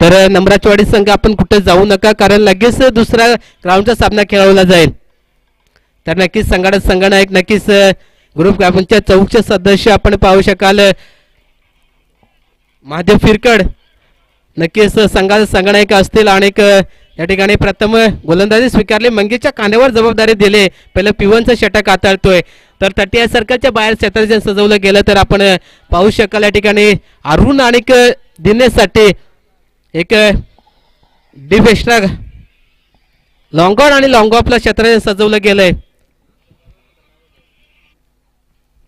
तर नम्राचवाडी संघ आपण कुठे जाऊ नका, कारण लगेच दुसरा ग्राउंडचा सामना खेळवला जाईल. तर नक्कीच संघनायक नक्कीच ग्रुप क्रमांकच्या 4 सदस्य आपण पाहू शकाल. महादेव फिरकड नक्कीच संघाचे संघनायक असतील. आणि या ठिकाणी प्रथम गोलंदाजी स्वीकारली, मंगेशच्या कांद्यावर जबाबदारी दिली. पहिलं पिवनचं षटक हाताळतोय. तर 30 सर्कलच्या बाहेर क्षेत्र सजवलं गेलं तर आपण पाहू शकाल या ठिकाणी अरुण आणि दिनेशसाठी एक डीप एक्स्ट्रा लॉंग ऑन आणि लॉंग ऑफला क्षेत्र सजवलं गेलंय.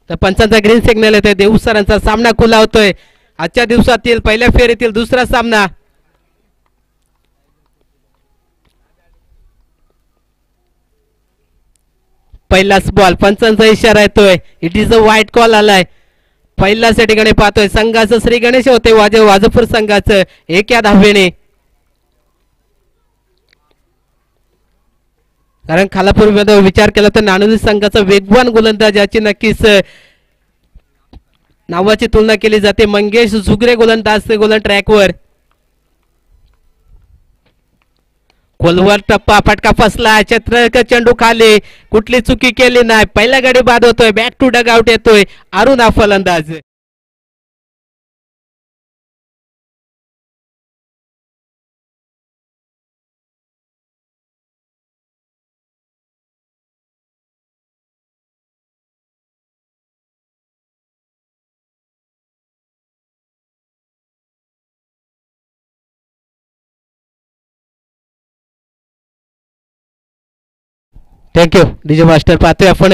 तर पंचांचा ग्रीन सिग्नल येतोय. देऊ सरांचा सामना खुला होतोय. आजच्या दिवसातील पहिल्या फेरीतील दुसरा सामना. पहिलाच बॉल, पंचांचा इशारा येतोय. इट इज अ वाईट कॉल आलाय. पहिलाच या ठिकाणी पाहतोय संघाचं श्री गणेश होते वाजपूर संघाचं 1 या धावेने. कारण खालापूर मध्ये विचार केला तर नाणोली संघाचा वेगवान गोलंदाज याची नक्कीच नावाची तुलना केली जाते. मंगेश झुगरे गोलंदाज ट्रॅकवर. खोलवर टप्पा, फटका फसला. क्षेत्र चेंडू खाली, कुठली चुकी केली नाही. पहिला गडी बाद होतोय. बॅक टू डग आउट येतोय अरुण हा फलंदाज. Thank you DJ master. पाहतोय आपण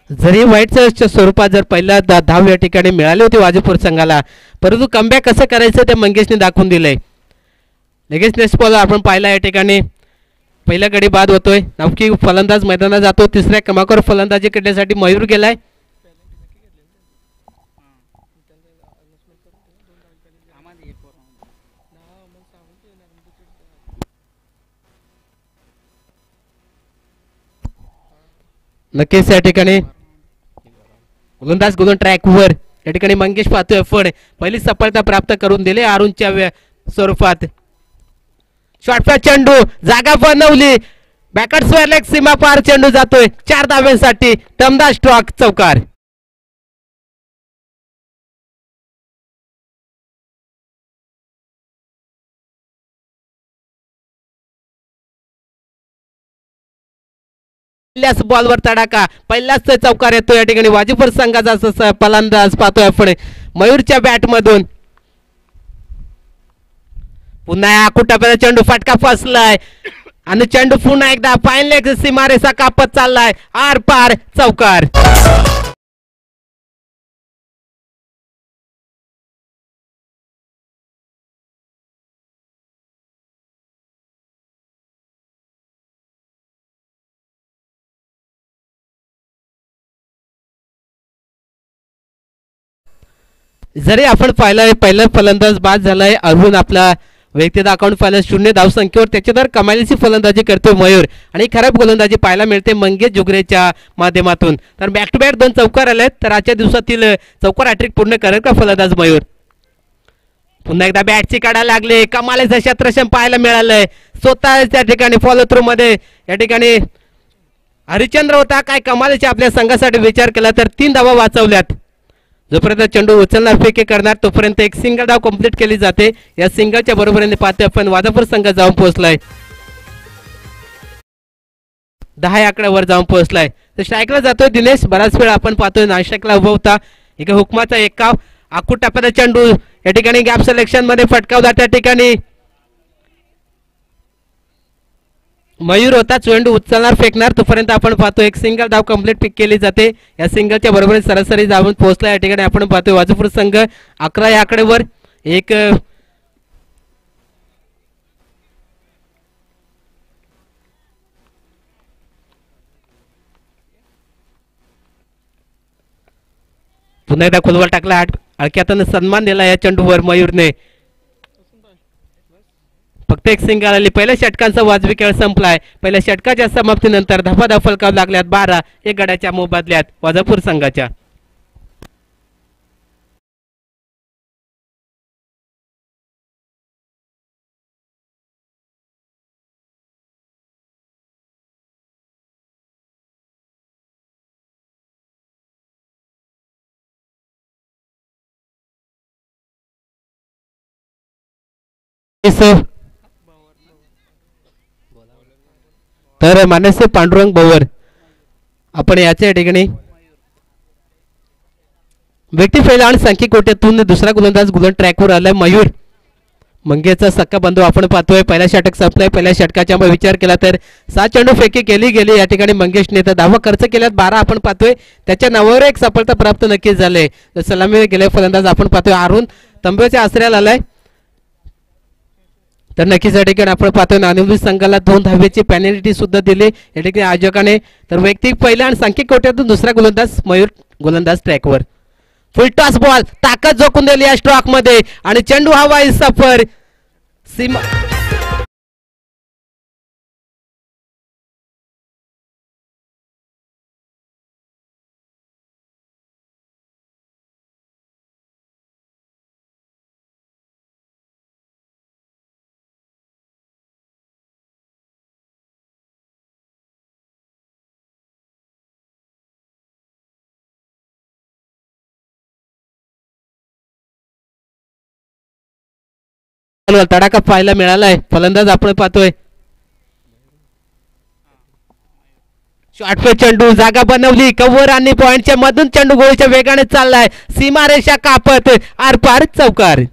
जरी वाईटच्या स्वरूपात जर पहिला धाव या ठिकाणी मिळाली होती वाजपूर संघाला, परंतु कमबॅक कसं करायचं ते मंगेशने दाखवून दिलंय. लगेच नेक्स्ट बॉल आपण पाहिला या ठिकाणी पहिला गडी बाद होतोय. नवकी फलंदाज मैदानात जातो. तिसऱ्या क्रमांकावर फलंदाजी करण्यासाठी मयूर गेलाय. नक्कीच या ठिकाणी गोलंदाज ट्रॅकवर या ठिकाणी मंगेश पाहतोय पण पहिली सफलता प्राप्त करून दिली अरुणच्या स्वरूपात. शॉर्टचा चेंडू जागा बनवली. बॅकवर्ड स्क्वेअर लेग सीमा पार चेंडू जातोय 4 धाव्यांसाठी. टमदार स्ट्रोक चौकार. पहिल्याच बॉलवर तडाखा, पहिलाच चौकार येतो या ठिकाणी वाजपूर संघाचा फलंदाज पाहतोय आपण मयूरच्या बॅट मधून. पुन्हा कुटापर्यंत चेंडू फटका फसलाय आणि चेंडू पुन्हा एकदा फाईन लेग सीमारेषा कापत चाललाय. आर पार चौकार. जरी आपण पहिला फलंदाज बाद झालाय अरुण, आपला व्यक्तिगत अकाउंट पाहिलं 0 धावसंख्येवर त्याच्यावर कमालीची फलंदाजी करतो मयूर आणि खराब गोलंदाजी पाहायला मिळते मंगेश जुगरेच्या माध्यमातून. तर बॅक टू बॅक 2 चौकार आलेत. तर आजच्या दिवसातील चौकार हॅट्रिक पूर्ण करेल का फलंदाज मयूर? पुन्हा एकदा बॅटची काढायला लागले. कमालीचं क्षेत्रक्षण पाहायला मिळालंय. स्वतः त्या ठिकाणी फॉलो थ्रू मध्ये या ठिकाणी हरिचंद्र होता. काय कमालीचे आपल्या संघासाठी विचार केला तर 3 धावा वाचवल्यात. जोपर्यंत चेंडू उचलणार फेके करणार तोपर्यंत एक सिंगल डाव कंप्लीट केली जाते. या सिंगलच्या बरोबरीने पाहतोय आपण वाजपूर संघ जाऊन पोहोचलाय 10 आकड्यावर जाऊन पोहोचलाय. तर स्ट्राईकला जातोय दिनेश. बराच वेळ आपण पाहतोय नाशिकला उभा होता. एका हुकमाचा एकाव आखूट टाप्याचा चेंडू या ठिकाणी गॅप सिलेक्शन मध्ये फटकावला. त्या ठिकाणी मयूर होता. चेंडू उचलणार फेकणार तोपर्यंत आपण पाहतो एक सिंगल धाव कंप्लीट पिक केली जाते. या सिंगलच्या बरोबर सरासरी जाऊन पोहोचला. या ठिकाणी आपण पाहतोय वाजपूर संघ 11 या आकड्यावर. एक पुन्हा एकदा खोलवर टाकला. अडक्यातून सन्मान दिला या चेंडूवर मयूरने. फक्त एक सिंगल आली. पहिल्या षटकांचा वाजवी खेळ संपलाय. पहिल्या षटकाच्या समाप्तीनंतर धावा फलकाव लागल्यात 12 एक गड्याच्या मोबदल्यात वाजपूर संघाच्या. तर मानसी पांडुरंग भवर आपण याच्या ठिकाणी व्यक्ती पहिला आणि संख्या कोट्यातून दुसरा गोलंदाज गोलंद ट्रॅकवर आलाय मयूर मंगेचा सक्का बंधू आपण पाहतोय पहिला षटक संपलाय पहिल्या षटकाचा विचार केला तर 7 चेंडू फेकी केली गेली या ठिकाणी मंगेशने तर धावा खर्च केल्यात 12 आपण पाहतोय त्याच्या नावावर एक सफलता प्राप्त नक्कीच झाले सलामी गेले फलंदाज आपण पाहतोय अरुण तंबेच्या आश्रयाला आलाय तर नक्कीच या ठिकाणी आपण पाहतोय नाणेवली संघाला 2 धावेची पॅनल्टी सुद्धा दिली या ठिकाणी आयोजकाने तर वैयक्तिक पहिला आणि सांख्यिक कोट्यातून दुसरा गोलंदाज मयूर गोलंदाज ट्रॅकवर फुल टॉस बॉल ताकद जोखून दिली या स्ट्रोक मध्ये आणि चेंडू हवा सफर सीमा तडाखा पाहायला मिळालाय फलंदाज आपण पाहतोय शॉर्टवे चेंडू जागा बनवली कव्हर आणि पॉइंटच्या मधून चेंडू गोळीच्या वेगाने चाललाय सीमारेषा कापत आरपार चौकार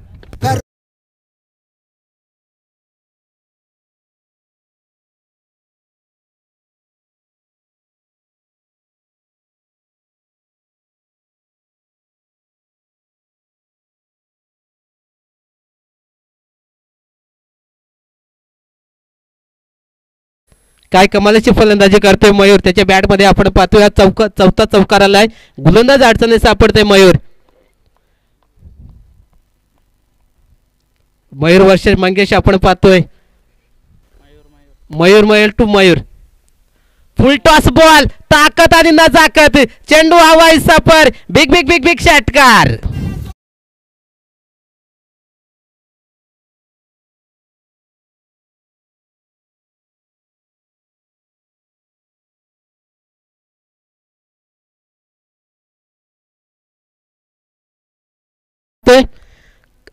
काय कमालीची फलंदाजी करतोय मयूर त्याच्या बॅट मध्ये आपण पाहतोय चौथा चौकार आलाय गोलंदाज अडचणी सापडतोय मयूर मयूर वर्ष मंगेश आपण पाहतोय Mayur Mayur to Mayur full toss ball ताकद आणि नजाकत चेंडू हवाई सफर बिग बिग बिग बिग षटकार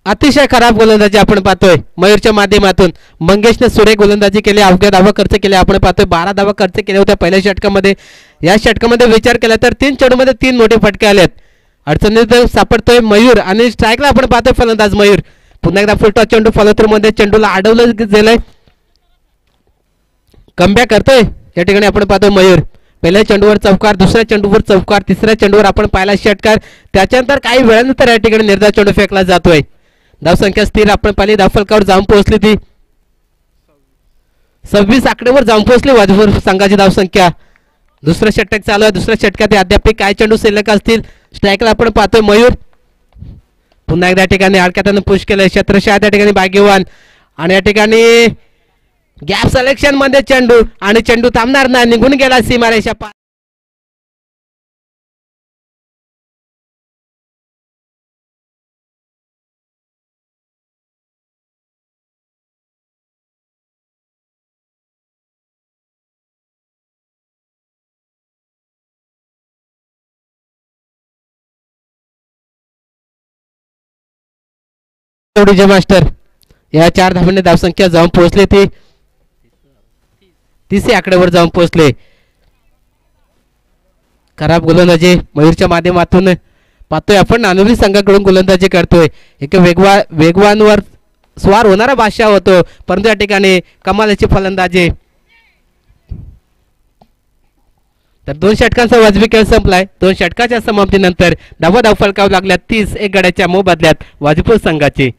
अतिशय खराब गोलंदाजी आपण पाहतोय मयूरच्या माध्यमातून मंगेशने सुरेख गोलंदाजी केली अवघ्या धावा खर्च केले आपण पाहतोय 12 धावा खर्च केल्या होत्या पहिल्या षटकामध्ये या षटकामध्ये विचार केला तर 3 चेंडूमध्ये 3 मोठे फटके आलेत अडचणीत सापडतोय मयूर आणि स्ट्राईकला आपण पाहतोय फलंदाज मयूर पुन्हा एकदा फुल टॉस चेंडू फॉलो थ्रू मध्ये चेंडूला अडवलं गेलंय कमबॅक करतोय या ठिकाणी आपण पाहतोय मयूर पहिल्या चेंडूवर चौकार दुसऱ्या चेंडूवर चौकार तिसऱ्या चेंडूवर आपण पाहिला षटकार त्याच्यानंतर काही वेळानंतर या ठिकाणी निर्धार चेंडू फेकला जातोय धावसंख्या स्थिर आपण पाहिली धावफलकावर जाऊन पोहोचली ती 26 आकडेवर जाऊन पोहोचली वाजपूर संघाची धावसंख्या दुसरं षटक चालू आहे दुसऱ्या षटकात अद्याप काय चेंडू शिल्लक असतील स्ट्राईकला आपण पाहतोय मयूर पुन्हा एकदा ठिकाणी आडक्यातून पुश केलंय क्षेत्रशः त्या ठिकाणी भाग्यवान आणि या ठिकाणी गॅप सिलेक्शन मध्ये चेंडू आणि चेंडू थांबणार नाही निघून गेला सीमारेषा मास्टर या 4 धावांनी धावसंख्या जाऊन पोहोचले ती 30 आकड्यावर जाऊन पोहोचले खराब गोलंदाजी मयूरच्या माध्यमातून पाहतोय आपण नानोली संघाकडून गोलंदाजी करतोय एक वेगवानवर स्वार होणारा बादशाह होतो परंतु या ठिकाणी कमालीची फलंदाजी तर 2 षटकांचा वाजवी खेळ संपलाय 2 षटकाच्या समाप्तीनंतर धाव फलकावं लागल्या 30 एक गड्याच्या मोबदल्यात वाजपूर संघाची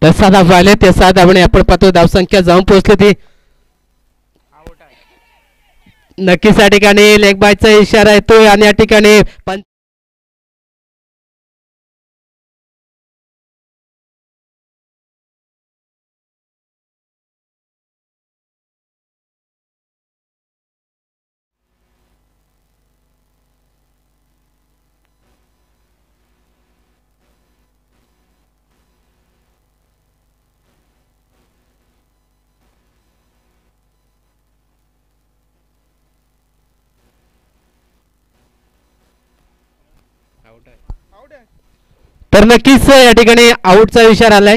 तसा धावा आले ते 6 धावणे आपण पाहतो धावसंख्या जाऊन पोहोचली ती नक्कीच या ठिकाणी लेग बायचा इशारा येतोय आणि या ठिकाणी तर नक्कीच या ठिकाणी आउटचा इशारा आलाय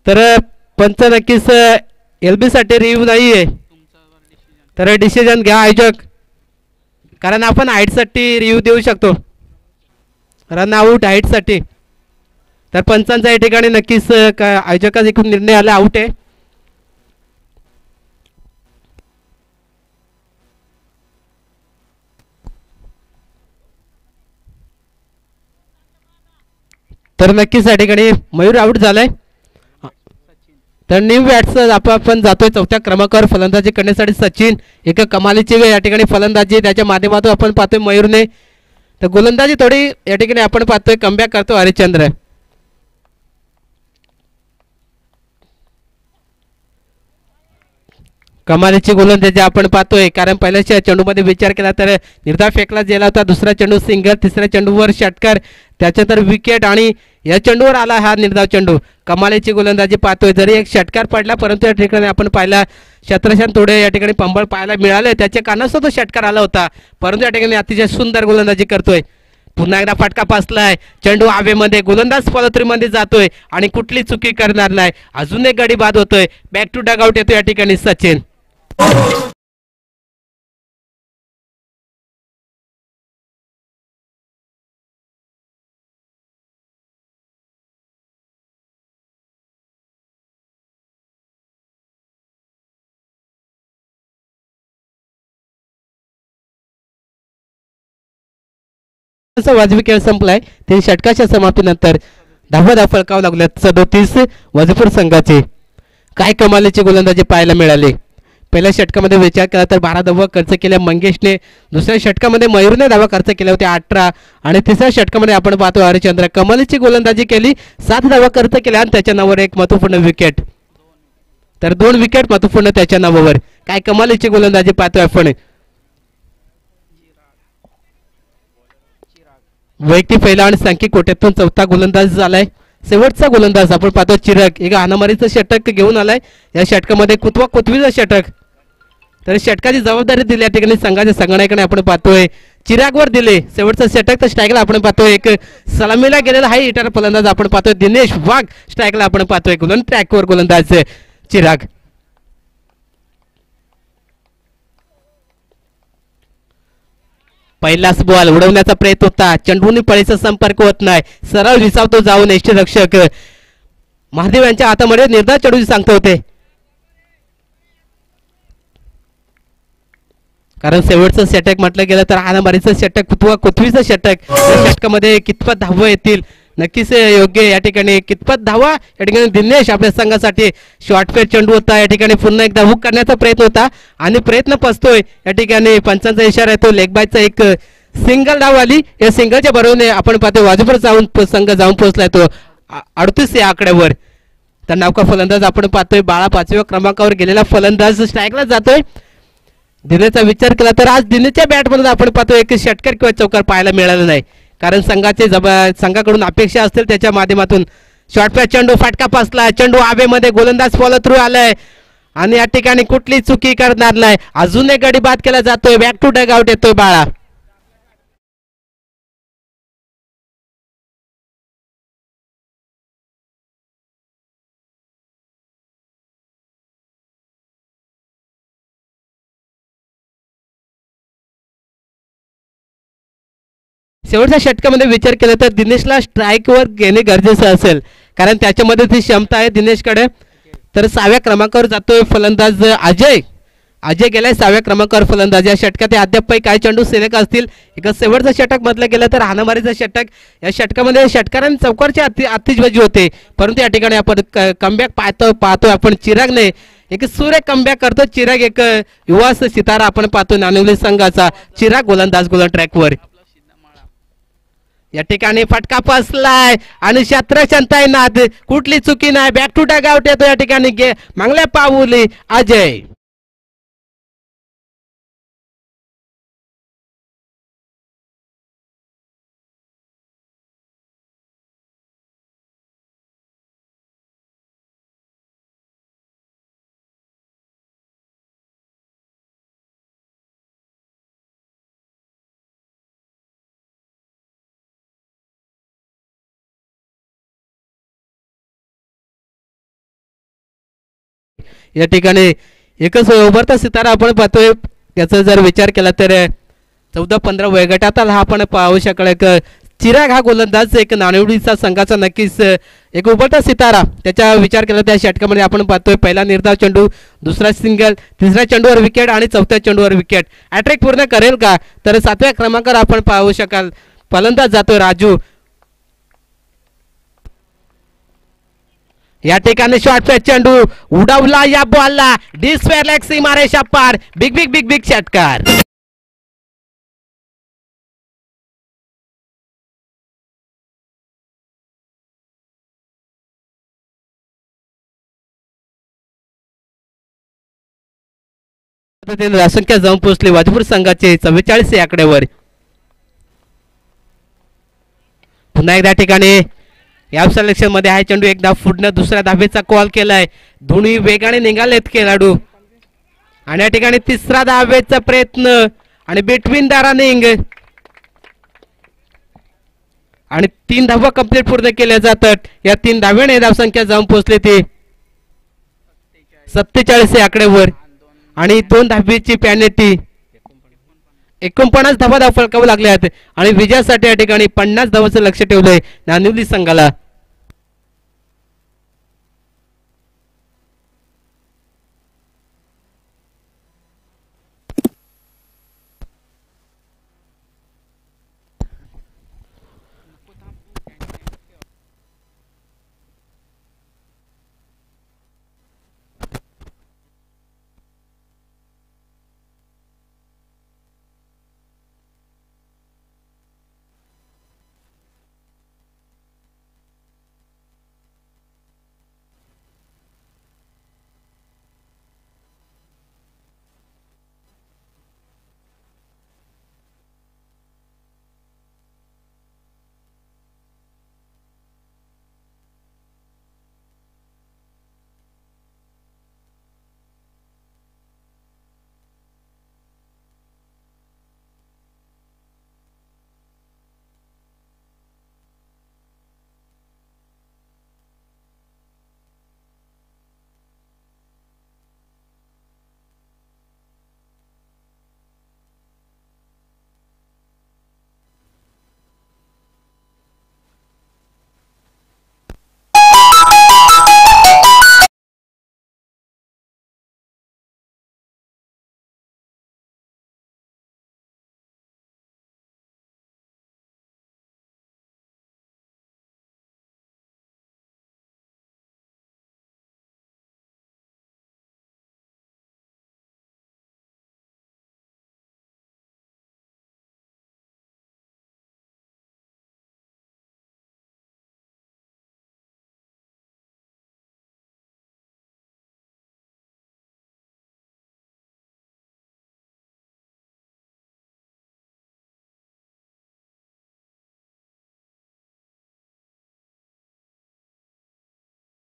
तर पंच नक्कीच LB साठी रिव्ह्यू नाहीये तर डिसिजन घ्या आयोजक कारण आपण हाईटसाठी रिव्ह्यू देऊ शकतो रन आउट हाईटसाठी तर पंचांचा या ठिकाणी नक्कीच आयोजकाचा एकूण निर्णय आला आउट आहे तर नक्कीच या ठिकाणी मयूर आउट झालाय तर न्यू बॅट्स आपण जातोय 4थ्या क्रमांकावर फलंदाजी करण्यासाठी सचिन एक कमालीची या ठिकाणी फलंदाजी त्याच्या माध्यमातून आपण पाहतोय मयूरने तर गोलंदाजी थोडी या ठिकाणी आपण पाहतोय कमबॅक करतो हरिश्चंद्र कमालीची गोलंदाजी आपण पाहतोय कारण पहिल्याच्या चेंडूमध्ये विचार केला तर निर्धाव फेकला गेला होता दुसरा चेंडू सिंगल तिसऱ्या चेंडूवर षटकार त्याच्यानंतर विकेट आणि या चेंडूवर आला हा निर्धाव चेंडू कमालीची गोलंदाजी पाहतोय जरी एक षटकार पडला परंतु या ठिकाणी आपण पाहिला शतरशान थोडे या ठिकाणी पंबळ पाहायला मिळाले त्याच्या कारणास्तव तो षटकार आला होता परंतु या ठिकाणी अतिशय सुंदर गोलंदाजी करतोय पुन्हा एकदा फटका पासलाय चेंडू हवेमध्ये गोलंदाज फॉलोथ्रीमध्ये जातोय आणि कुठली चुकी करणार नाही अजून एक गडी बाद होतोय बॅक टू डग आउट येतोय या ठिकाणी सचिन वाजवी खेळ संपलाय ते षटकाच्या समाप्तीनंतर 10 धावा फलकावं लागल्यात 37 वजपूर संघाचे काय कमालीची गोलंदाजी पाहायला मिळाली पहिल्या षटकामध्ये विचार केला तर 12 धावा खर्च केल्या मंगेशने दुसऱ्या षटकामध्ये मयूरने धावा खर्च केल्या होत्या 18 आणि तिसऱ्या षटकामध्ये आपण पाहतो हरिश्चंद्र कमालीची गोलंदाजी केली 7 धावा खर्च केल्या आणि त्याच्या नावावर एक महत्त्वपूर्ण विकेट तर 2 विकेट महत्त्वपूर्ण त्याच्या नावावर काय कमालीची गोलंदाजी पाहतोय आपण वैयक्तिक पहिला आणि सांख्यिक कोट्यातून 4था गोलंदाज झालाय शेवटचा गोलंदाज आपण पाहतो चिराग एक हाणामारीचं षटक घेऊन आलाय या षटकामध्ये कुतवीचं षटक तर षटकाची जबाबदारी दिली या ठिकाणी संघाच्या संगणकाने आपण पाहतोय चिरागवर दिले शेवटचं षटक तर स्ट्राईकला आपण पाहतोय एक सलामीला गेलेला हाय हिटर फलंदाज आपण पाहतोय दिनेश वाघ स्ट्राईकला आपण पाहतोय गोलंदाज ट्रॅकवर गोलंदाज चिराग पहिलाच बॉल उडवण्याचा प्रयत्न होता चेंडूने पळीचा संपर्क होत नाही सरळ विसावतो जाऊन यष्टीरक्षक महादेव यांच्या हातामध्ये निर्धार चेंडू सांगतो होते कारण शेवटचं षटक म्हटलं गेलं तर हाणामारीचं षटक कुतवीचं षटक षटकामध्ये कितपत धावा येतील नक्कीच योग्य या ठिकाणी कितपत धावा या ठिकाणी दिनेश आपल्या संघासाठी शॉर्टफेट चेंडू होता या ठिकाणी पुन्हा एकदा हुक करण्याचा प्रयत्न होता आणि प्रयत्न पसतोय या ठिकाणी पंचांचा इशारा येतो लेग बायचा एक सिंगल धाव आली या सिंगलच्या बरोबरीने आपण पाहतो वाजूपर जाऊन संघ जाऊन पोहोचलाय तो 38 या आकड्यावर तर नावका फलंदाज आपण पाहतोय 5व्या क्रमांकावर गेलेला फलंदाज स्ट्राईकला जातोय दिनेशचा विचार केला तर आज दिनेशच्या बॅटमध्ये आपण पाहतो एक षटकार किंवा चौकार पाहायला मिळाला नाही कारण संघाकडून अपेक्षा असतील त्याच्या माध्यमातून शॉर्टपॅच चेंडू फटका पासला चेंडू हवेमध्ये गोलंदाज फॉलो थ्रू आलाय आणि या ठिकाणी कुठली चुकी करणार नाही अजून एक गडी बाद केला जातोय बॅक टू डग आउट येतोय बाळा शेवटच्या षटकामध्ये विचार केला तर दिनेशला स्ट्राईकवर घेणे गरजेचं असेल कारण त्याच्यामध्ये ती क्षमता आहे दिनेशकडे तर 6व्या क्रमांकावर जातोय फलंदाज अजय अजय गेलाय 6व्या क्रमांकावर फलंदाजी. या षटकात अद्याप काही चेंडू शिल्लक असतील. एक शेवटचं षटक म्हटलं गेलं तर हाणामारीचं षटक. या षटकामध्ये षटकारांनी चौकारची आतिषबाजी होते, परंतु या ठिकाणी आपण कमबॅक पाहतोय आपण. चिरागने एक सूर्य कमबॅक करतो. चिराग एक युवा सितारा आपण पाहतो नानिवली संघाचा. चिराग गोलंदाज गोलंद ट्रॅकवर. या ठिकाणी फटका फसलाय आणि क्षेत्रक्षमता नाद, कुठली चुकी नाही. बॅक टू टॅग आउट येतो या ठिकाणी. मागल्या पाऊली अजय. या ठिकाणी एकच उभरता सितारा आपण पाहतोय. याचा जर विचार केला तर 14-15 वयोगटातील हा आपण पाहू शकला. चिराग हा गोलंदाज एक नाणेवडीचा संघाचा नक्कीच एक उभरता सितारा. त्याचा विचार केला त्या षटकामध्ये आपण पाहतोय पहिला निर्धाव चेंडू, दुसरा सिंगल, तिसऱ्या चेंडूवर विकेट आणि चौथ्या चेंडूवर विकेट. हॅट्रिक पूर्ण करेल का? तर 7व्या क्रमांकावर आपण पाहू शकाल फलंदाज जातोय राजू. या ठिकाणी शॉर्ट चेंडू उडवला या बॉलला. डिस्वेअर लेग सीमारेषा पार. बिग बिग बिग बिग षटकार. संख्या जाऊन पोहोचली वाजपूर संघाचे 44 या आकड्यावर. पुन्हा एकदा ठिकाणी या सिलेक्शन मध्ये आहे चेंडू. एक धाव फुटणं, दुसऱ्या धावेचा कॉल केलाय. दोन्ही वेगाने निघालेत खेळाडू आणि या ठिकाणी तिसरा धावेचा प्रयत्न आणि बिटवीन द रनिंग आणि 3 धावा कंप्लीट पूर्ण केल्या जातात. या 3 धाव्याने धावसंख्या जाऊन पोहोचली ती 47 या आकड्यावर आणि 2 धावेची पॅनल्टी. 49 धावा धाव फलकावं लागल्या आहेत आणि विजयासाठी या ठिकाणी 50 धावांचं लक्ष ठेवलंय नानिवली संघाला.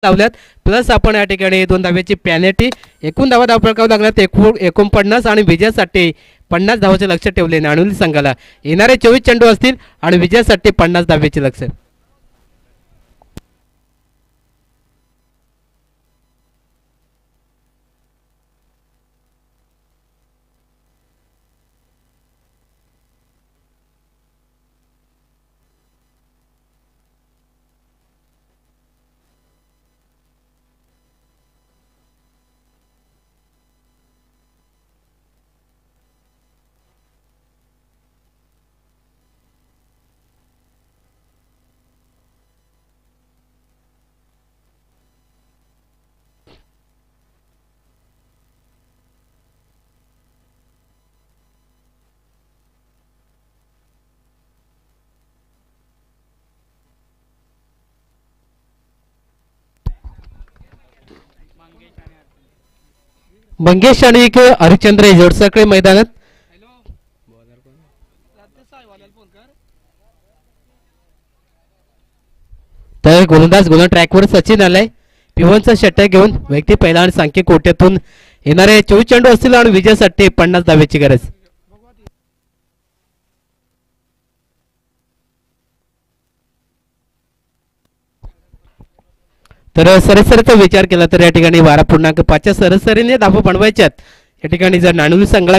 लावल्यात प्लस आपण या ठिकाणी 2 धाव्याची पॅनल्टी. एकूण धावा धाव फलकावं लागल्यात 49 आणि विजयासाठी 50 धावाचे लक्ष ठेवले नाणुली संघाला. येणारे 24 चेंडू असतील आणि विजयासाठी 50 धाव्याचे लक्ष. मंगेश आणि एक हरिश्चंद्र जोडसाकडे मैदानात. तर गोलंदाज गोलंद ट्रॅकवर सचिन आलाय पिवनचा षटक घेऊन. व्यक्ती पहिला आणि सांख्यिक कोट्यातून येणारे 24 चेंडू असतील आणि विजयासाठी 50 धावेची गरज. तर सरासरीचा विचार केला तर या ठिकाणी 12.5च्या सरासरीने धावा बनवायच्यात. या ठिकाणी जर नाणुली संघाला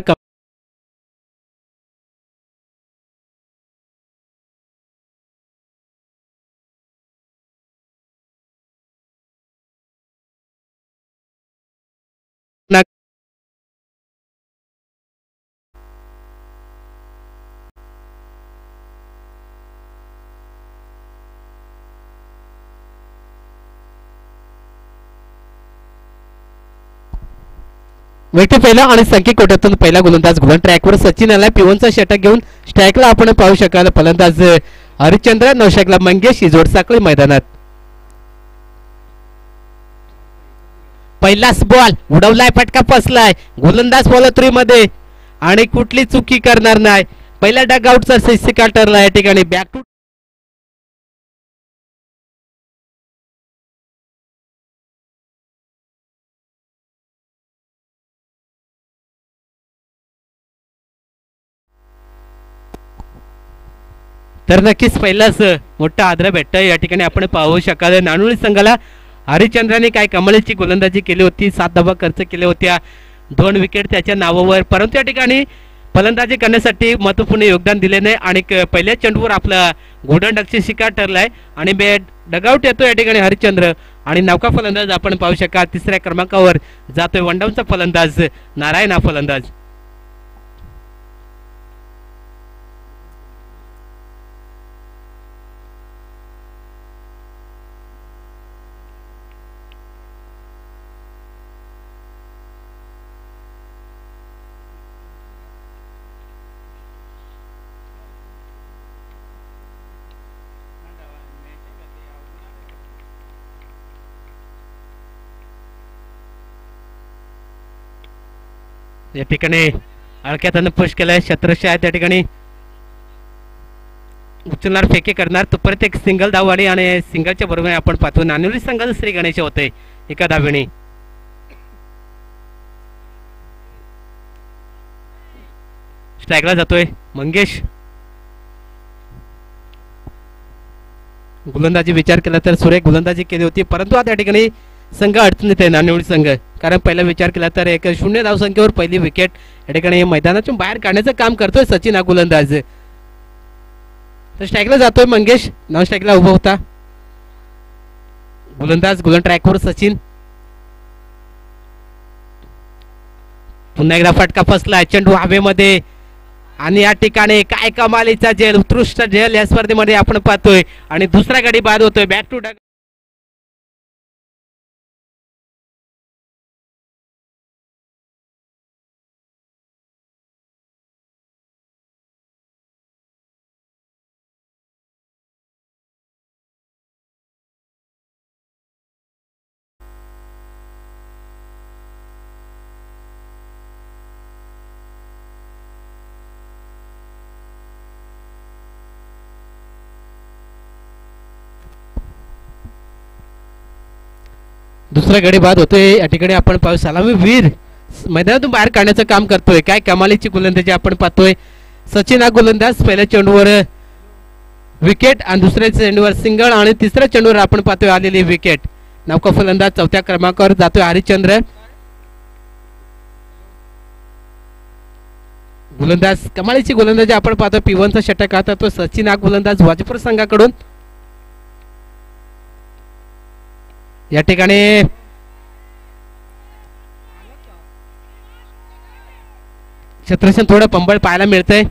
व्यक्ती पहिला आणि सांख्यिक कोट्यातून पहिला गोलंदाज गोलंद ट्रॅकवर सचिन आला पिवनचा षटक घेऊन. स्ट्राईकला आपण पाहू शकाल फलंदाज हरिश्चंद्र, नौशाखला मंगेश जोडसाकळी मैदानात. पहिलाच बॉल उडवलाय, फटका फसलाय. गोलंदाज फॉलोथ्री मध्ये आणि कुठली चुकी करणार नाही. पहिल्या डग आउटचा शिक्का ठरला. या ठिकाणी बॅक टू तर नक्कीच पहिलाच मोठा आदर भेटत या ठिकाणी आपण पाहू शकाल. नाणुली संघाला हरिश्चंद्राने काय कमालीची गोलंदाजी केली होती. 7 धावा खर्च केल्या होत्या, 2 विकेट त्याच्या नावावर. परंतु या ठिकाणी फलंदाजी करण्यासाठी महत्वपूर्ण योगदान दिले नाही आणि पहिल्या चेंडूवर आपला गोल्डन डकची शिकार ठरलाय आणि डगआउट येतो या ठिकाणी हरिश्चंद्र. आणि नौका फलंदाज आपण पाहू शकाल 3ऱ्या क्रमांकावर जातोय वनडाऊनचा फलंदाज नारायण हा फलंदाज. या ठिकाणी अळक्यात पुश केलाय. 1700 आहे त्या ठिकाणी उचलणार, फेके करणार. तो परत एक सिंगल धाववाडी आणि सिंगलच्या बरोबर आपण पाहतो नाणुली संघाचं श्री गणेश होते एका धावेने. स्ट्राईकला जातोय मंगेश. गोलंदाजी विचार केला तर सुरेख गोलंदाजी केली होती, परंतु आता या ठिकाणी संघ अडचणीत आहे नाणेवाडी संघ. कारण पहिला विचार केला तर 1-0 धावसंख्येवर पहिली विकेट या ठिकाणी मैदानातून बाहेर काढण्याचं काम करतोय सचिन हा गोलंदाज. तर स्ट्राईकला जातोय मंगेश, नॉन स्ट्राईकला उभा होता गोलंदाज. गोलंद ट्रॅकवर सचिन. पुन्हा एकदा फटका फसला, चेंडू हवेमध्ये आणि या ठिकाणी काय कमालीचा झेल, उत्कृष्ट झेल या स्पर्धेमध्ये आपण पाहतोय. आणि दुसरा गडी बाद होतोय. बॅक टू डग. दुसरा गडी बाद होतोय या ठिकाणी आपण पाहू. सलामी वीर मैदानातून बाहेर काढण्याचं काम करतोय. काय कमालीची गोलंदाजी आपण पाहतोय. सचिन हा गोलंदाज पहिल्या चेंडूवर विकेट आणि दुसऱ्या चेंडूवर सिंगल आणि तिसऱ्या चेंडूवर आपण पाहतोय आलेली विकेट. नौका फलंदाज चौथ्या क्रमांकावर जातोय हरिश्चंद्र. गोलंदाज कमालीची गोलंदाजी आपण पाहतोय. पिवनचा षटक आता तो सचिन हा गोलंदाज वाजपूर संघाकडून. या ठिकाणी क्षेत्ररक्षण थोडं पंबळ पाहायला मिळतंय.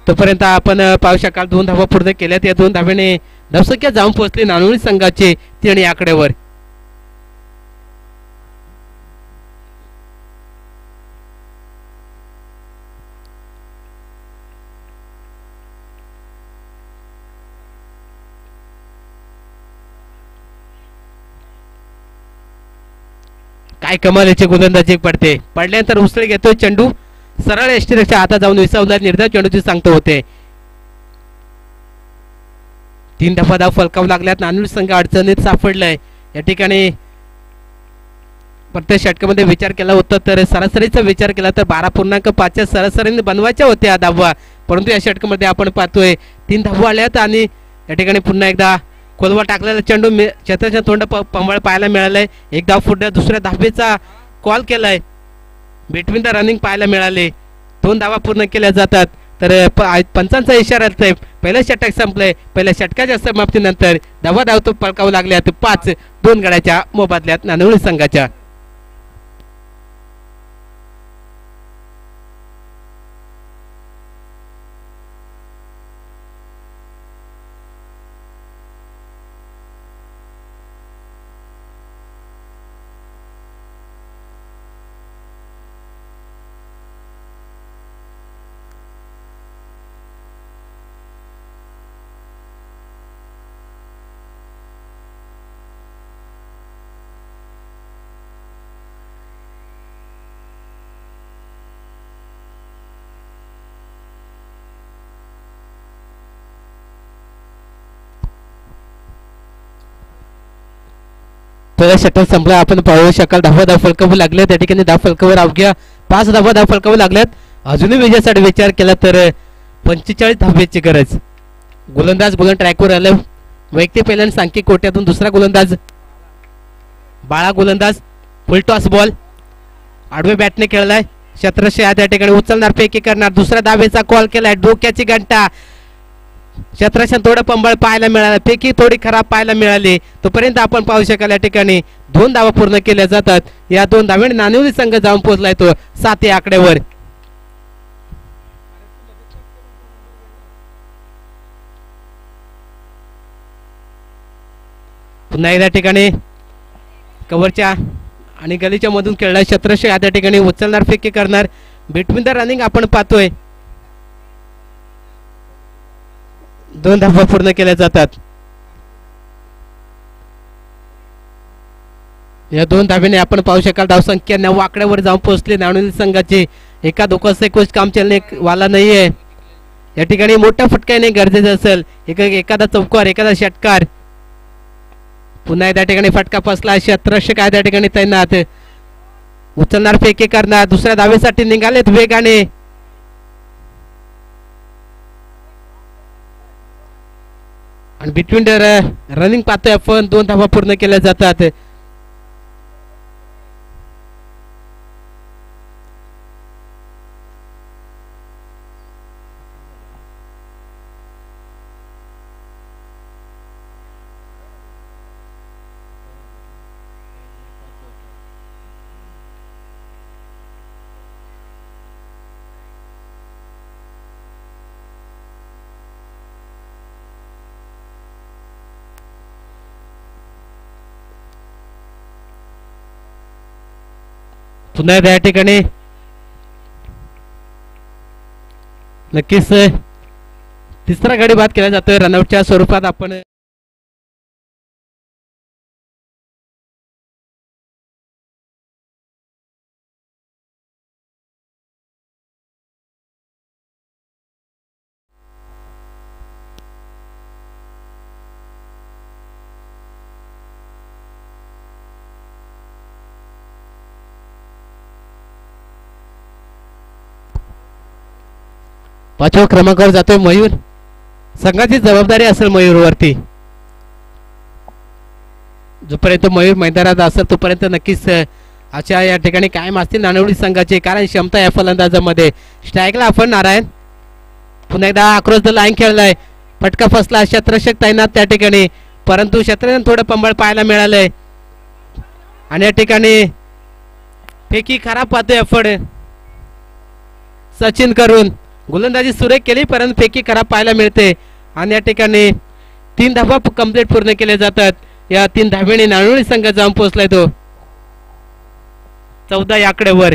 तोपर्यंत आपण पाहू शकाल 2 धावा पूर्ण केल्यात. या 2 धाव्याने धावसंख्या जाऊन पोहोचली नाणुली संघाची 3 आकड्यावर. काय कमालीची गोलंदाजी पडते. पडल्यानंतर उसळी घेतोय चेंडू सरळ यष्टीरेषेच्या हातात जाऊन विसावला. निर्धाव चेंडूची सांगतो होते. 3 दफा धाव फलकावू लागल्यात. नांदेड संघ अडचणीत सापडलाय. या ठिकाणी प्रत्येक षटकामध्ये विचार केला होता तर सरासरीचा विचार केला तर 12.5च्या सरासरीने बनवायच्या होत्या धावा, परंतु या षटकामध्ये आपण पाहतोय 3 धावा आल्यात आणि या ठिकाणी पुन्हा एकदा कोलवा टाकलेला चेंडू क्षेत्राच्या तोंड पंबळ पाहायला मिळालंय. एक धाव पुढे दुसऱ्या धावेचा कॉल केलाय. बिटवीन द रनिंग पाहायला मिळाले. 2 धावा पूर्ण केल्या जातात तर पंचांचा इशारा आहे. पहिलं षटक संपलंय. पहिल्या षटकाच्या समाप्तीनंतर धावा धाव तो फलकावू लागल्यात 5-2 गड्याच्या मोबदल्यात नांदेड संघाच्या. पहिला षटक संपला. आपण पाहू शकाल 10 धाव फलकावू लागले. त्या ठिकाणी धाव फलकावर अवघ्या 5 धावा धाव फलकावू लागल्यात. अजूनही विजयासाठी विचार केला तर 45 धावेची गरज. गोलंदाज गोलंद ट्रॅकवर आले. वैयक्तिक पहिल्यांदा सांख्यिक कोट्यातून दुसरा गोलंदाज बाळा गोलंदाज. फुल टॉस बॉल आडवे बॅटने खेळलाय. क्षेत्रशः त्या ठिकाणी उचलणार फेकी करणार. दुसऱ्या धावेचा कॉल केलाय. डोक्याची घंटा. क्षेत्राच्या थोडं पंबळ पाहायला मिळालं. फेकी थोडी खराब पाहायला मिळाली. तोपर्यंत आपण पाहू शकाल या ठिकाणी 2 धावा पूर्ण केल्या जातात. या 2 धावेने नाणेवली संघ जाऊन पोहोचलाय तो 7 या आकड्यावर. पुन्हा एकदा ठिकाणी कव्हरच्या आणि गलीच्या मधून खेळलाय. क्षेत्रशः त्या ठिकाणी उचलणार फेकी करणार. बिटवीन द रनिंग आपण पाहतोय 2 धावा पूर्ण केल्या जातात. या 2 धावेने आपण पाहू शकाल धावसंख्या 9 आकड्यावर जाऊन पोहोचले नाणेवली संघाचे. एका धोकाचे कुछ काम चलने वाला नाहीये. या ठिकाणी मोठा फटका येणे गरजेचं असेल. एखादा चौकार एखादा षटकार. पुन्हा त्या ठिकाणी फटका फसला. क्षेत्रशः काय त्या ठिकाणी तैनात. उचलणार फेकी करणार. दुसऱ्या धावेसाठी निघालेत वेगाने. आणि बिटवीन रनिंग पाहतोय आपण 2 धावा पूर्ण केल्या जातात. पुन्हा त्या ठिकाणी नक्कीच तिसरा गडी बाद केला जातोय रनआउटच्या स्वरूपात. आपण पाचव्या क्रमांकावर जातोय मयूर. संघाची जबाबदारी असेल मयूरवरती. जोपर्यंत मयूर मैदानात असेल तोपर्यंत नक्कीच अशा या ठिकाणी कायम असतील नाणेवली संघाची, कारण क्षमता या फलंदाजामध्ये. स्ट्राईकला आपण नारायण. पुन्हा एकदा अक्रॉस द लाईन खेळलाय. फटका फसला. क्षेत्ररक्षक तैनात त्या ठिकाणी, परंतु क्षेत्राने थोडं पंबळ पाहायला मिळालंय. आणि या ठिकाणी फेकी खराब पाहतोय आपण. सचिन करून गोलंदाजी सुरेख केली परंतु फेकी खराब पाहायला मिळते. आणि या ठिकाणी 3 धावा कंप्लीट पूर्ण केले जातात. या 3 धावेने नाणेवली संघ जाऊन पोहोचलाय तो 14 या आकड्यावर.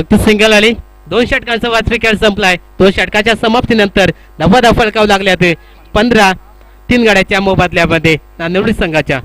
फक्त सिंगल आली. 2 षटकांचा वाजवी खेळ संपलाय. 2 षटकाच्या समाप्तीनंतर 90 धावा फलकावू लागल्यात 15 3 गाड्याच्या मोबदल्यामध्ये नांदिवली संघाच्या.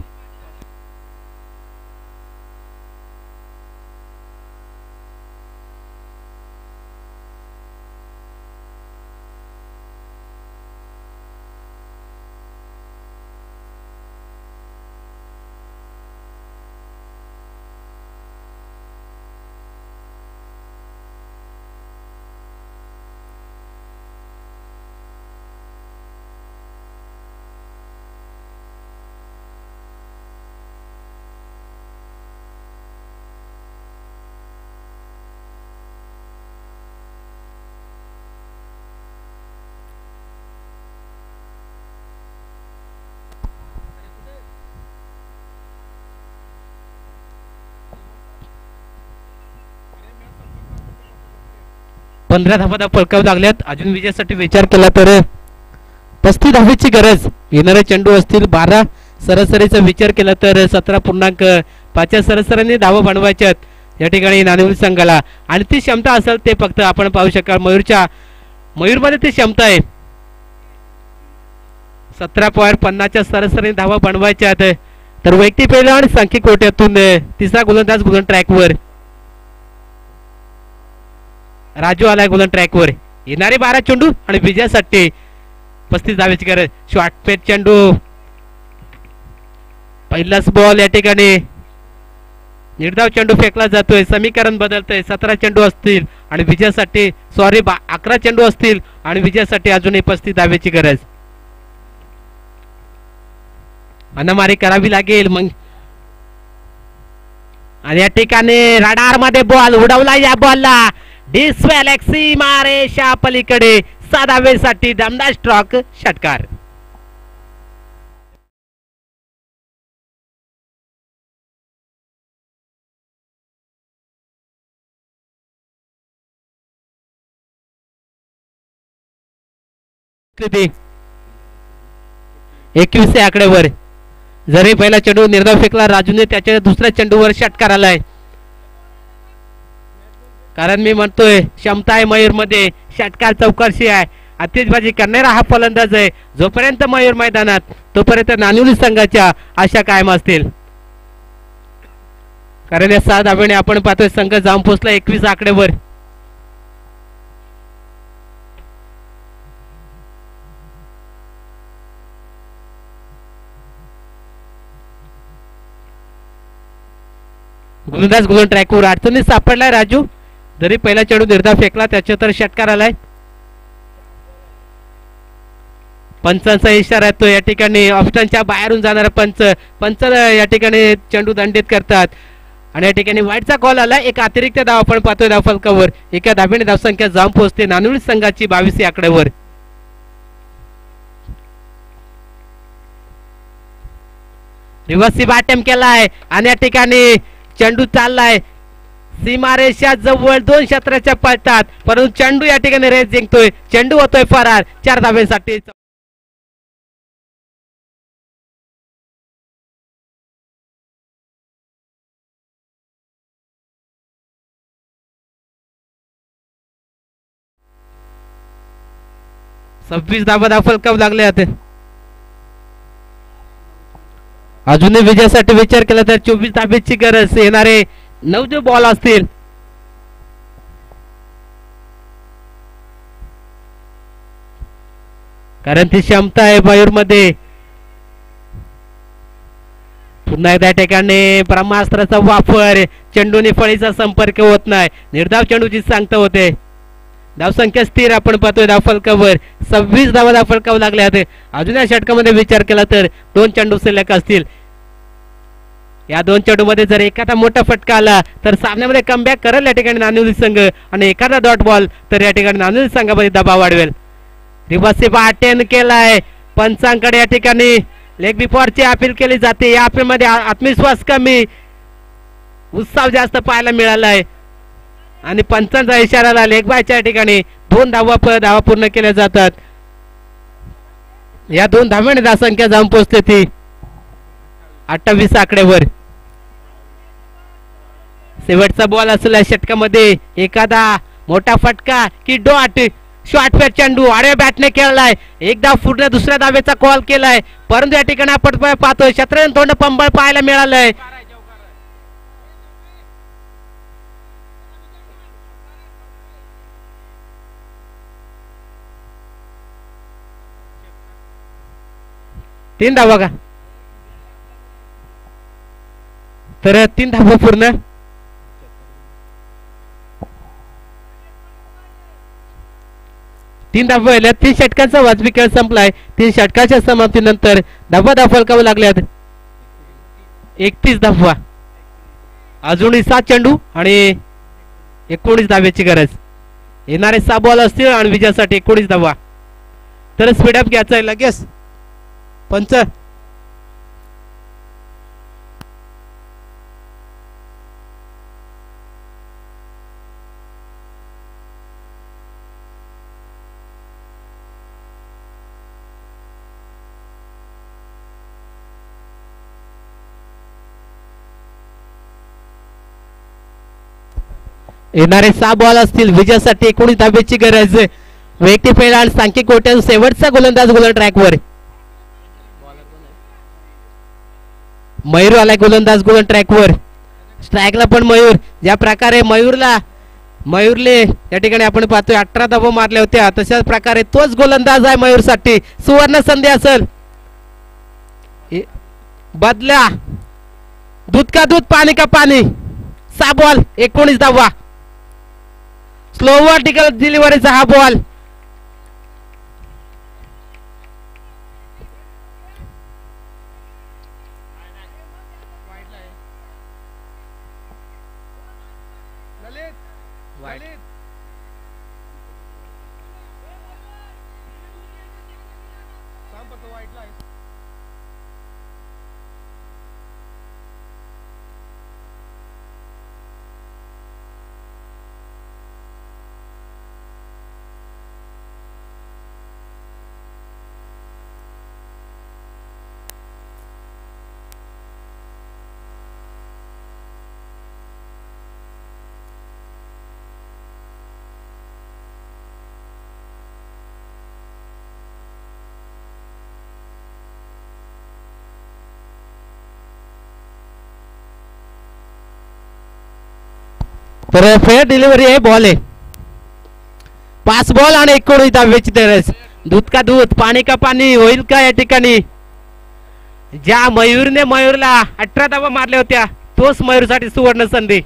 पंधरा धावा फलकावू लागल्यात. अजून विजयासाठी विचार केला तर 35 धावेची गरज. येणारे चेंडू असतील 12. सरासरीचा विचार केला तर 17.5 सरासरीने धावा बनवायच्यात या ठिकाणी नांदिवली संघाला. आणि ती क्षमता असेल ते फक्त आपण पाहू शकाल मयूरमध्ये ती क्षमता आहे. 17.50 सरासरीने धावा बनवायच्यात. तर वैयक्तिक पहिला आणि सांख्यिक कोट्यातून तिसरा गोलंदाज गोलन ट्रॅकवर. राजू आलाय गोलन ट्रॅकवर. येणारे 12 चेंडू आणि विजयासाठी 35 धावेची गरज. शॉर्ट पेट चेंडू. पहिलाच बॉल या ठिकाणी निर्धाव चेंडू फेकला जातोय. समीकरण बदलतंय. 17 चेंडू असतील आणि विजयासाठी 11 चेंडू असतील आणि विजयासाठी अजूनही 35 धावेची गरज. अनामारी करावी लागेल मग. आणि या ठिकाणी रडार मध्ये बॉल उडवला. या बॉलला डिस्वॅलेक्सी मारेशा पलीकडे 6 धावेसाठी दमदार स्ट्रोक षटकार. किती 21 आकड्यावर. जरी पहिला चेंडू निर्धाव फेकला राजूने त्याच्या दुसऱ्या चेंडूवर षटकार आलाय. कारण मी म्हणतोय क्षमता आहे मयूर मध्ये. षटकार चौकशी आहे. आतिषबाजी करणारा हा फलंदाज आहे. जोपर्यंत मयूर मैदानात तोपर्यंत नांदिवली संघाच्या आशा कायम असतील. कारण या 6 धावेने आपण पाहतोय संघ जाऊन पोहोचला 21 आकड्यावर. गोलंदाज गोलन ट्रॅकवर अडचणीत सापडलाय राजू. जरी पहिला चेंडू निर्धाव फेकला त्याच्या तर षटकार आलाय. पंचांचा इशारा येतो या ठिकाणी. ऑप्शनच्या बाहेरून जाणारा पंच या ठिकाणी चेंडू दंडित करतात आणि या ठिकाणी वाईटचा कॉल आला. एक अतिरिक्त धाव आपण पाहतोय धाव फलकावर. एका धावेने धावसंख्या जाऊन पोहोचते नांदिवली संघाची 22 आकड्यावर. रिव्हर्सिव्ह अटेम्प्ट केलाय आणि या ठिकाणी चेंडू चाललाय सीमारेषा जवळ. 2 क्षेत्राच्या पलटात परंतु चेंडू या ठिकाणी रेस जिंकतोय. चेंडू होतोय फरार 4 धावेसाठी. सव्वीस धावा फलकावू लागले होते. अजूनही विजयासाठी विचार केला तर 24 धावेची गरज. येणारे 9 जो बॉल असतील कारण ती क्षमता आहे मयूर मध्ये. पुन्हा एकदा ठिकाणी ब्रह्मास्त्राचा वापर. चेंडूने फळीचा संपर्क होत नाही. निर्धाव चेंडूची सांगता होते. धावसंख्या स्थिर आपण पाहतोय धाव फलकावर. 26 धावा धाव फलकावू लागल्या आहेत. अजून या षटकामध्ये विचार केला तर 2 चेंडू शिल्लक असतील. या 2 चेंडू मध्ये जर एखादा मोठा फटका आला तर सामन्यामध्ये कमबॅक करेल या ठिकाणी नांदिवली संघ आणि एखादा डॉट बॉल तर या ठिकाणी नांदिवली संघामध्ये दबाव वाढवेल. रिव्हर्सिव्ह अटेम्प्ट केलाय. पंचांकडे या ठिकाणी लेग बिफोरची अपील केली जाते. या अपील मध्ये आत्मविश्वास कमी, उत्साह जास्त पाहायला मिळालाय आणि पंचांचा इशारा लेग बायच्या ठिकाणी 2 धावा पूर्ण केल्या जातात. या 2 धाव्याने धावसंख्या जाऊन पोहोचते ती 28 आकड्यावर. शेवटचा बॉल असलेल्या षटकामध्ये एखादा मोठा फटका की डॉट शॉर्ट फेअर चेंडू आडव्या बॅटने खेळलाय एकदा पूर्ण दुसऱ्या धावेचा कॉल केलाय परंतु या ठिकाणी आपण पाहतोय शतरंज तोंड पंबळ पाहायला मिळालंय. तीन धावा का तर 3 धावा पूर्ण. तीन धावा 3 षटकांचा वाजवी खेळ संपलाय. 3 षटकाच्या समाप्तीनंतर धावा फलकावे लागल्यात 31 धावा. अजूनही 7 चेंडू आणि 19 धाव्याची गरज. येणारे 6 बॉल असतील आणि विजयासाठी 19 धावा. तर स्पीडअप घ्यायचं आहे लगेच पंच. येणारे 6 बॉल असतील विजयासाठी 19 धाब्याची गरज. व्यक्ती पहिला आणि सांख्यिक कोट्यातून शेवटचा गोलंदाज गोल ट्रॅकवर. मयूर आलाय गोलंदाज गोल ट्रॅकवर. स्ट्राईकला पण मयूर. ज्या प्रकारे मयूरले या ठिकाणी आपण पाहतोय 18 धावा मारल्या होत्या तशाच प्रकारे तोच गोलंदाज आहे मयूरसाठी. सुवर्ण संधी असेल. बदला दूध का दूध पाणी का पाणी. 6 बॉल 19 धावा. स्लो वर्टिकल डिलिव्हरीचा हा बॉल. तर फेअर डिलिव्हरी आहे. बॉल आहे 5 बॉल आणि 19 धाव्याची गरज. दूध का दूध पाणी का पाणी होईल का या ठिकाणी. ज्या मयूरला 18 धावा मारल्या होत्या तोच मयूरसाठी सुवर्ण संधी.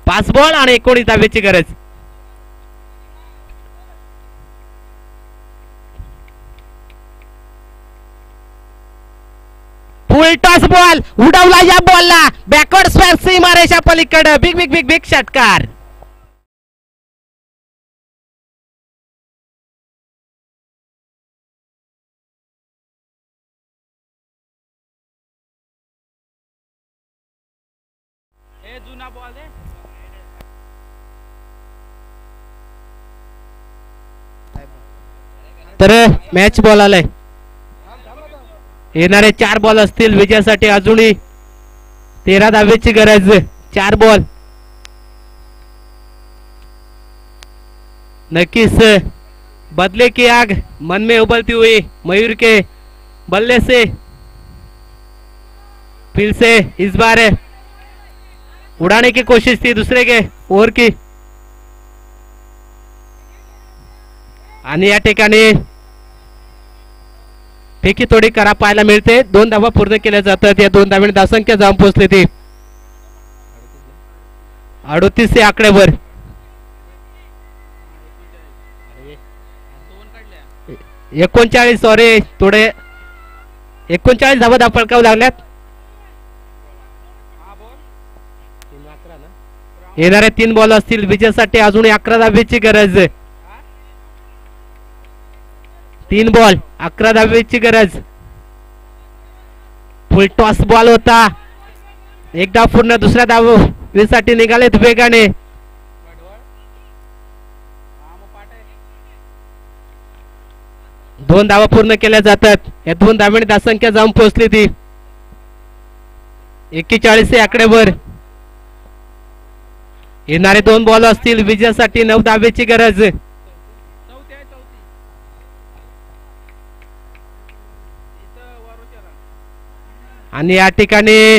5 बॉल आणि 19 धाव्याची गरज. फुल टॉस बॉल उडवला या बॉलला बॅकवर्ड स्पॅम सीमारेषा पलीकडे. बिग बिग बिग बिग षटकार. जुना बॉल आहे. तर मॅच बॉल आलाय. येणारे 4 बॉल असतील विजयासाठी अजूनही 13 धाव्याची गरज. 4 बॉल नक्कीच बदले की आग मन में उबलती हुई मयूर के बल्ले से फिर से इस बार उड़ाने की कोशिश थी दूसरे के ओव्हर की. आणि या ठिकाणी फेकी थोडी करा पाहायला मिळते. 2 धावा पूर्ण केल्या जातात. या 2 धावांनी धावसंख्या जाऊन पोहोचली ती 38 या आकड्यावर. 39 सॉरी थोडे 39 धावा फलकावं लागल्यात. येणारे 3 बॉल असतील विजयासाठी अजून 11 धाव्याची गरज. 3 बॉल 11 धाव्याची गरज. फुल टॉस बॉल होता. एकदा पूर्ण दुसऱ्या धावेसाठी निघालेत वेगाने. 2 धावा पूर्ण केल्या जातात. या 2 धावांनी धावसंख्या जाऊन पोहोचली ती 41 या आकड्यावर. येणारे 2 बॉल असतील विजयासाठी 9 धाब्याची गरज. आणि या ठिकाणी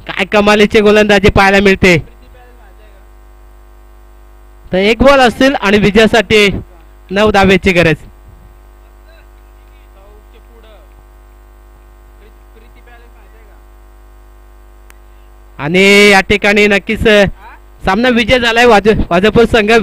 काय कमालीची गोलंदाजी पाहायला मिळते. तर 1 बॉल असतील आणि विजयासाठी 9 धाब्याची गरज. आणि या ठिकाणी नक्कीच सामना विजय झालाय वाजपूर संघ